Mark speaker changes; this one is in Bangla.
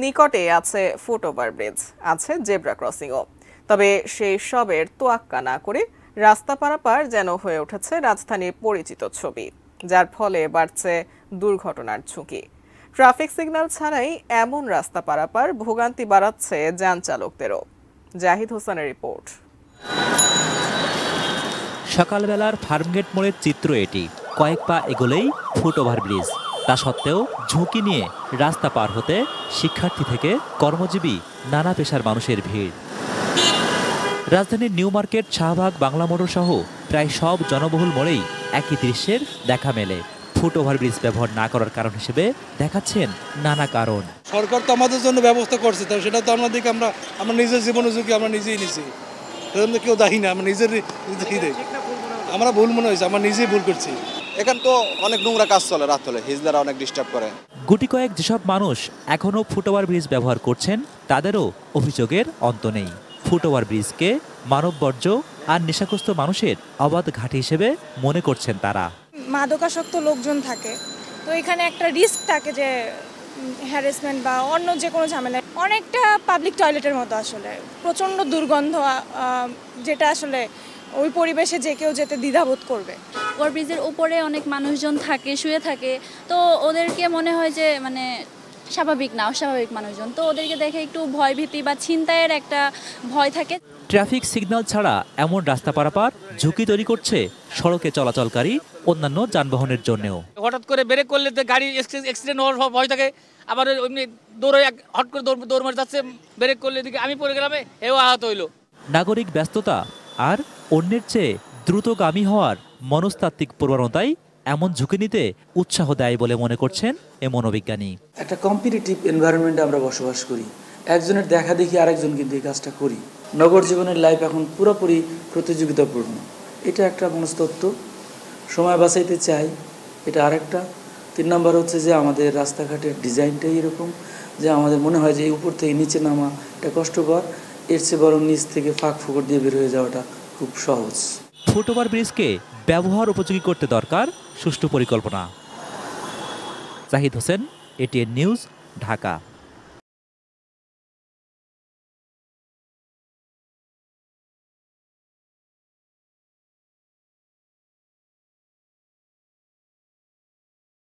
Speaker 1: নিকটে আছে ফুটওভার ব্রিজ, আছে জেব্রা ক্রসিংও। তবে সেই সবের তোয়াক্কা না করে রাস্তা পারাপার যেন হয়ে উঠেছে রাজধানীর পরিচিত ছবি, যার ফলে বাড়ছে দুর্ঘটনার ঝুঁকি। ট্রাফিক সিগন্যাল ছাড়াই এমন রাস্তা পারাপার ভোগান্তি বাড়াচ্ছে যান চালকদেরও। জাহিদ হোসেনের রিপোর্ট।
Speaker 2: সকালবেলার ফার্মগেট মোড়ের চিত্র এটি। কয়েক পা এগোলেই ফুটওভার ব্রিজ। তা সত্ত্বেও ঝুঁকি নিয়ে রাস্তা পার হতে শিক্ষার্থী থেকে কর্মজীবী নানা পেশার মানুষের ভিড়। রাজধানীর new market, Shahbag, Bangla motor সহ প্রায় সব জনবহুল মোড়েই একই দৃশ্যের দেখা মেলে। ফুটওভার ব্রিজ ব্যবহার না করার কারণ হিসেবে দেখাচ্ছেন নানা কারণ।
Speaker 3: সরকার তো আমাদের জন্য ব্যবস্থা করছে, তো সেটা তো আমাদেরকে আমরা নিজের জীবন ঝুঁকি আমরা নিজেই নিছি। কেউ দায়ী না, আমরা নিজেই দেয়। আমরা ভুল মনে হয়েছে, আমরা নিজেই ভুল করছি।
Speaker 4: এখান তো অনেক নোংরা কাজ চলে, রাত হলে হিজলারা অনেক ডিস্টার্ব করে।
Speaker 2: গুটি কয়েক যেসব মানুষ এখনও ফুটওভার ব্রিজ ব্যবহার করছেন তাদেরও অভিযোগের অন্ত নেই। ফুটওভার ব্রিজকে মানববর্জ্য আর নেশাগ্রস্ত মানুষের অবাধ ঘাঁটি হিসেবে মনে করছেন তারা।
Speaker 5: মাদকাসক্ত লোকজন থাকে, তো এখানে একটা রিস্ক থাকে যে হ্যারাসমেন্ট বা অন্য যে কোনো ঝামেলা। অনেকটা পাবলিক টয়লেটের মতো, আসলে প্রচণ্ড দুর্গন্ধ, যেটা আসলে ওই পরিবেশে যে কেউ যেতে দ্বিধাবোধ করবে।
Speaker 6: ওভারব্রিজের উপরে অনেক মানুষজন থাকে, শুয়ে থাকে, তো ওদেরকে মনে হয় যে মানে স্বাভাবিক না, অস্বাভাবিক মানুষজন, তো ওদেরকে দেখে একটু ভয় ভীতি বা ছিনতাইয়ের একটা ভয় থাকে।
Speaker 2: ট্রাফিক সিগন্যাল ছাড়া এমন রাস্তা পারাপার ঝুঁকি তৈরি করছে সড়কে চলাচলকারী অন্যান্য যানবাহনের জন্যও।
Speaker 7: হঠাৎ করে ব্রেক করলে গাড়ি অ্যাক্সিডেন্ট হওয়ার ভয় থাকে, আবার এমনি দৌড়ে হট করে দৌড় মারে যাচ্ছে, ব্রেক করলে এদিকে আমি পড়ে গেলাম, এও আহত হইলো।
Speaker 2: নাগরিক ব্যস্ততা আর অন্যের চেয়ে দ্রুতগামী হওয়ার মনস্তাত্ত্বিক প্রবণতাই এমন ঝুঁকি নিতে উৎসাহ দেয় বলে মনে করছেন এ মনোবিজ্ঞানী।
Speaker 8: একটা কম্পিটিটিভ এনভায়রনমেন্টে আমরা বসবাস করি, একজনের দেখা দেখি আরেকজন কিন্তু এই কাজটা করি। নগর জীবনের লাইফ এখন পুরোপুরি প্রতিযোগিতাপূর্ণ, এটা একটা মনস্তত্ত্ব। সময় বাঁচাইতে চাই, এটা আরেকটা। 3 নম্বর হচ্ছে যে আমাদের রাস্তাঘাটের ডিজাইনটাই এরকম যে আমাদের মনে হয় যে উপর থেকে নিচে নামা এটা কষ্টকর, এর চেয়ে বরং নিচ থেকে ফাঁক ফোকর দিয়ে বের হয়ে যাওয়াটা খুব সহজ।
Speaker 2: ফুটওভার ব্রিজকে ব্যবহার উপযোগী করতে দরকার সুষ্ঠু পরিকল্পনা। Zahid Hossain, ATN news, Dhaka.